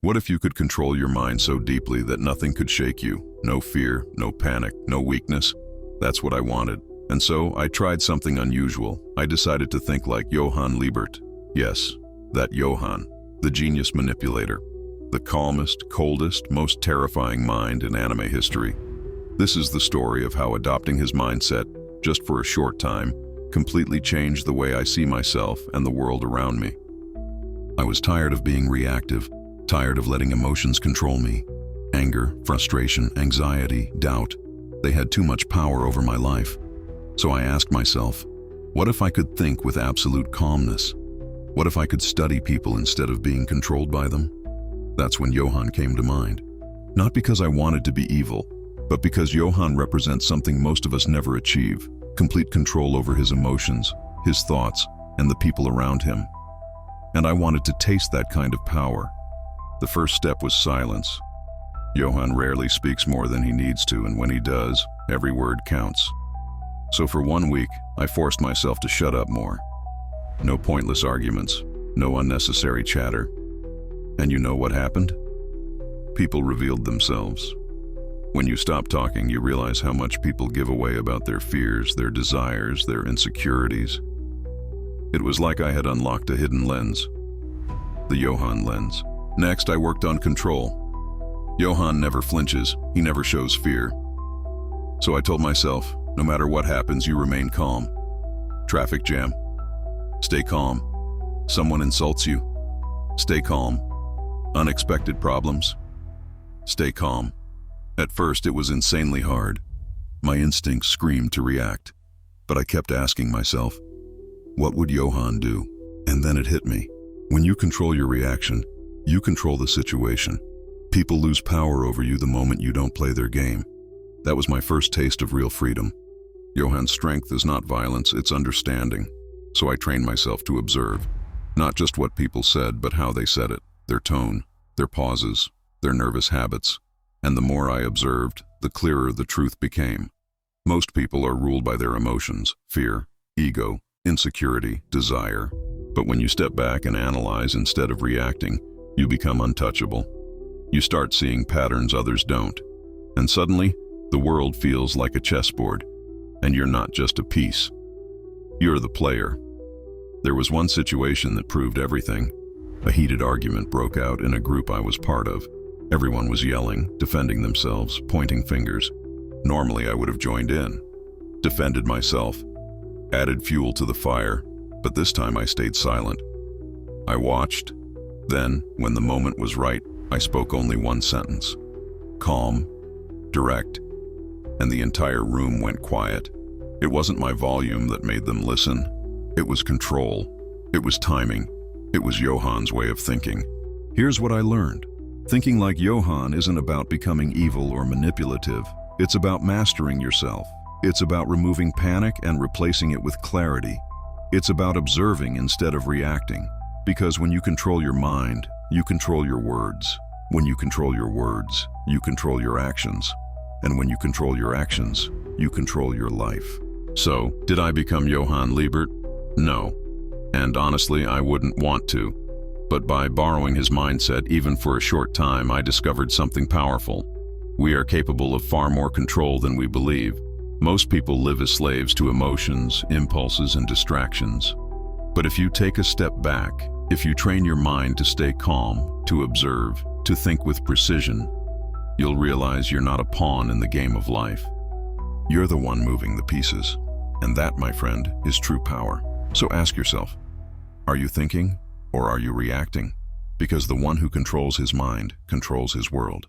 What if you could control your mind so deeply that nothing could shake you? No fear, no panic, no weakness. That's what I wanted. And so I tried something unusual. I decided to think like Johan Liebert. Yes, that Johan, the genius manipulator. The calmest, coldest, most terrifying mind in anime history. This is the story of how adopting his mindset, just for a short time, completely changed the way I see myself and the world around me. I was tired of being reactive, tired of letting emotions control me. Anger, frustration, anxiety, doubt. They had too much power over my life. So I asked myself, what if I could think with absolute calmness? What if I could study people instead of being controlled by them? That's when Johan came to mind. Not because I wanted to be evil, but because Johan represents something most of us never achieve: complete control over his emotions, his thoughts, and the people around him. And I wanted to taste that kind of power. The first step was silence. Johan rarely speaks more than he needs to, and when he does, every word counts. So for 1 week, I forced myself to shut up more. No pointless arguments, no unnecessary chatter. And you know what happened? People revealed themselves. When you stop talking, you realize how much people give away about their fears, their desires, their insecurities. It was like I had unlocked a hidden lens. The Johan lens. Next, I worked on control. Johan never flinches, he never shows fear. So I told myself, no matter what happens, you remain calm. Traffic jam. Stay calm. Someone insults you. Stay calm. Unexpected problems. Stay calm. At first, it was insanely hard. My instincts screamed to react. But I kept asking myself, what would Johan do? And then it hit me. When you control your reaction, you control the situation. People lose power over you the moment you don't play their game. That was my first taste of real freedom. Johan's strength is not violence, it's understanding. So I trained myself to observe, not just what people said, but how they said it, their tone, their pauses, their nervous habits. And the more I observed, the clearer the truth became. Most people are ruled by their emotions: fear, ego, insecurity, desire. But when you step back and analyze instead of reacting, you become untouchable. You start seeing patterns others don't. And suddenly, the world feels like a chessboard. And you're not just a piece. You're the player. There was one situation that proved everything. A heated argument broke out in a group I was part of. Everyone was yelling, defending themselves, pointing fingers. Normally I would have joined in, defended myself, added fuel to the fire, but this time I stayed silent. I watched. Then, when the moment was right, I spoke only one sentence. Calm, direct, and the entire room went quiet. It wasn't my volume that made them listen. It was control. It was timing. It was Johan's way of thinking. Here's what I learned. Thinking like Johan isn't about becoming evil or manipulative. It's about mastering yourself. It's about removing panic and replacing it with clarity. It's about observing instead of reacting. Because when you control your mind, you control your words. When you control your words, you control your actions. And when you control your actions, you control your life. So, did I become Johan Liebert? No. And honestly, I wouldn't want to. But by borrowing his mindset, even for a short time, I discovered something powerful. We are capable of far more control than we believe. Most people live as slaves to emotions, impulses, and distractions. But if you take a step back, if you train your mind to stay calm, to observe, to think with precision, you'll realize you're not a pawn in the game of life. You're the one moving the pieces. And that, my friend, is true power. So ask yourself, are you thinking or are you reacting? Because the one who controls his mind controls his world.